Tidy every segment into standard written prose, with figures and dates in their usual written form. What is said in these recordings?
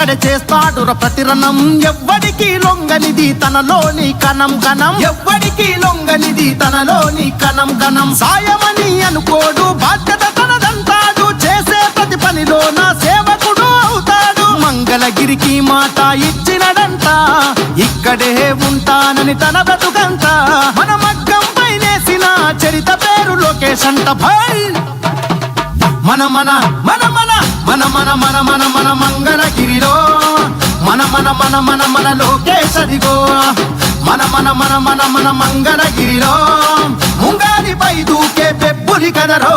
చేస్తాడు ప్రతిరణం ఎవ్వడికి లొంగనిది తనలోని కణం కణం ఎవ్వడికి లొంగనిది తనలోని కణం కణం సాయమని అనుకోడు బాధ్యత తనదంటాడు చేసే ప్రతి పనిలో నా సేవకుడు అవుతాడు మంగళగిరికి మాట ఇచ్చినడంట ఇక్కడే ఉంటానని తన బ్రతుకంత మన మగ్గం పైనేసిన చరిత పేరు లోకేష్ అంట భయ్ మన మన మన మన మన మన మన మన మన మంగళగిరిలో మన మన మన మన మన లోకేష్ అదిగో మన మన మన మన మన మంగళగిరిలో ముంగారిపై దూకే పెబ్బులి కదరో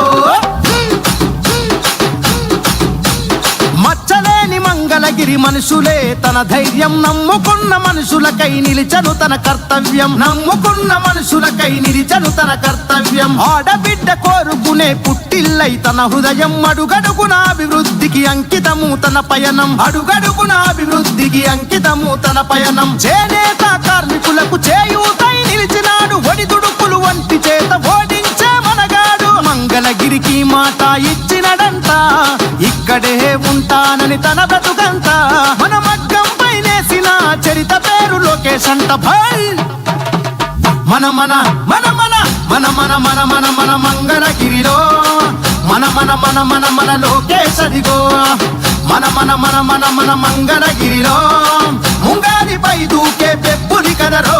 మచ్చలేని మంగళగిరి మనుషులే తన ధైర్యం నమ్ముకున్న మనుషులకై నిలిచను తన కర్తవ్యం నమ్ముకున్న మనుషులకై నిలిచను తన కర్తవ్యం ఆడబిడ్డ కోరుకునే పుట్టిల్లై తన హృదయం అడుగడుగున అభివృద్ధికి అంకితము తన పయనం అడుగడుగున అభివృద్ధికి అంకితము తన పయనం చేనేత కార్మికులకు చేయూతై నిలిచినాడు ఒడిదుడుకులు వంటి చేత ఓడించే మనగాడు మంగళగిరికి మాట ఇచ్చినడంట ఇక్కడే ఉంటానని తన బ్రతుకంత మన మగ్గం పైనేసిన చరిత పేరు లోకేష్ అంట భయ్ మన మన మన మన మన మన మన మన మన మంగళగిరిలో మన మన మన మన మన లోకేష్ అదిగో మన మన మన మన మన మంగళగిరిలో ముంగారిపై దూకే పెబ్బులి కదరో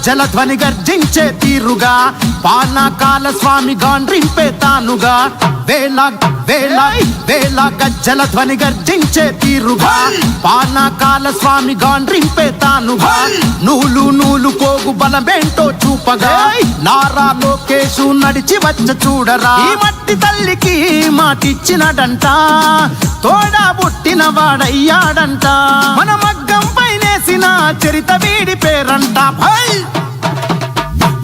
గజ్జల ధ్వని గర్జించే తీరుగా పాలకాల స్వామి గాండ్రింపే తానుగా వేల వేల వేల గజ్జల ధ్వని గర్జించే తీరుగా పాలకాల స్వామి గాండ్రింపే తానుగా నూలు నూలు పోగు బలమేంటో చూపగా నారా లోకేషు నడిచి వచ్చ చూడరా ఈ మట్టి తల్లికి మాటిచ్చినడంట తోడా పుట్టిన వాడయ్యాడంట మన మగ్గం పైనేసిన చరిత వీడి పేరంట భయ్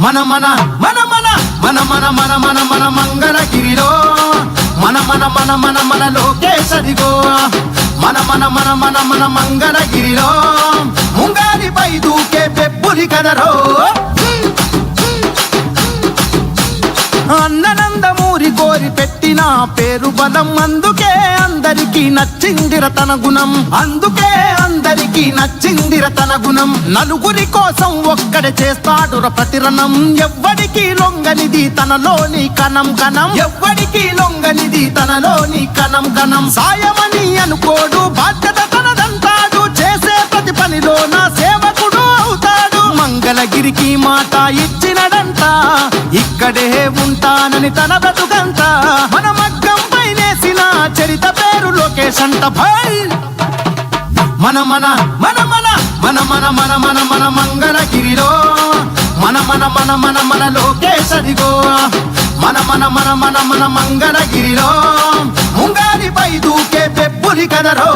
మన మన మన మన మన మన మన మన మన మంగళగిరిలో మన మన మన మన మన లోకేష్ అదిగో మన మన మన మన మన మంగళగిరిలో ముంగారిపై దూకే పెబ్బులి కదరో అన్ననందమూరి కోరి పెట్టిన పేరు బలం అందుకే అందరికీ నచ్చిందిర తన గుణం అందుకే అందరికీ నచ్చిందిర తన గుణం నలుగురి కోసం ఒక్కడే చేస్తాడు ప్రతిరణం ఎవ్వడికి లొంగనిది తనలోని కణం కణం ఎవ్వడికి లొంగనిది తనలోని కణం కణం సాయమని అనుకోడు బాధ్యత తనదంటాడు చేసే ప్రతి పనిలో నా సేవకుడు అవుతాడు మంగళగిరికి మాట ఇచ్చినడంట ఇక్కడే ఉంటానని తన బ్రతుకంత మన మగ్గం పైనేసిన చరిత పేరు లోకేష్ అంట భయ్ మన మన మన మన మన మన మన మన మన మంగళగిరిలో మన మన మన మన మన లోకేష్ అదిగో మన మన మన మన మన మంగళగిరిలో ముంగారిపై దూకే పెబ్బులి కదరో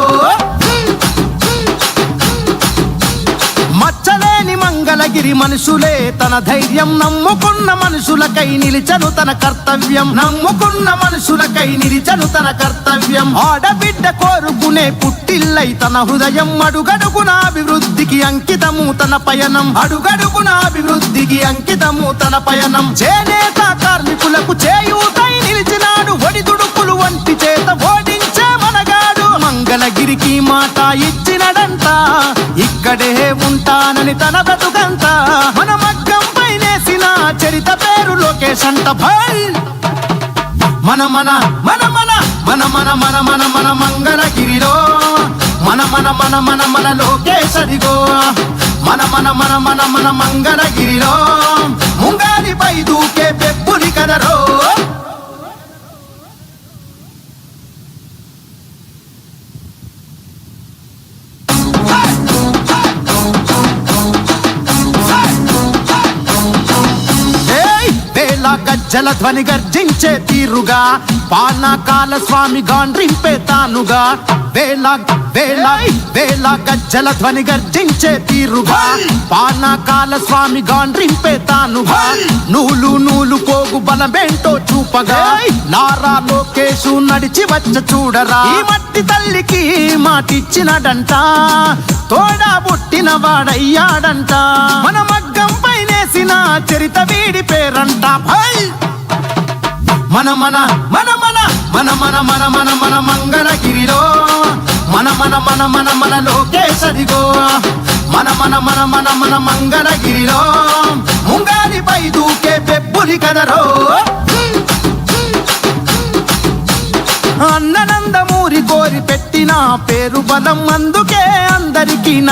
మచ్చలేని మంగళగిరి మనుషులే తన ధైర్యం నమ్ముకున్న మనుషులకై నిలిచను తన కర్తవ్యం నమ్ముకున్న మనుషులకై నిలిచను తన కర్తవ్యం ఆడబిడ్డ కోరుకునే పుట్టిల్లై తన హృదయం అడుగడుగున అభివృద్ధికి అంకితము తన పయనం అడుగడుగున అభివృద్ధికి అంకితము తన పయనం చేనేత కార్మికులకు చేయూతై నిలిచినాడు ఒడిదుడుకులు వంటి చేత ఓడించే మనగాడు మంగళగిరికి మాట ఇచ్చినడంట ఇక్కడే ఉంటానని తన బ్రతుకంత మన మగ్గం పైనేసిన చరిత పేరు లోకేష్ అంట భయ్ మన మన మన మన మన మన మన మన మన మంగళగిరిలో మన మన మన మన మన లోకేష్ అదిగో మన మన మన మన మన మంగళగిరిలో ముంగారిపై దూకే పెబ్బులి కదరో గజ్జల ధ్వని గర్జించే తీరుగా పాలకాల స్వామి గాండ్రింపే తానుగా వేల వేల వేల గజ్జల ధ్వని గర్జించే పెంచే తీరుగా పానకాల స్వామి గాండ్రింపే తానుగా నూలు నూలు పోగు బలమేంటో చూపగా నారా లోకేశు నడిచి వచ్చ చూడరా ఈ మట్టి తల్లికి మాటిచ్చినడంట తోడా పుట్టిన వాడయ్యాడంట మన మగ్గం పైనేసిన చరిత వీడి పేరంట మన మన మన మన మన మన మన మన మన మంగళగిరిలో మన మన మన మన మన లోకేశదిగో మన మన మన మన మన మంగళగిరిలో ముంగాలిపై దూకే పెబ్బులి కదరో అన్ననందమూరి కోరి పెట్టిన పేరు బలం అందుకే అందరికీ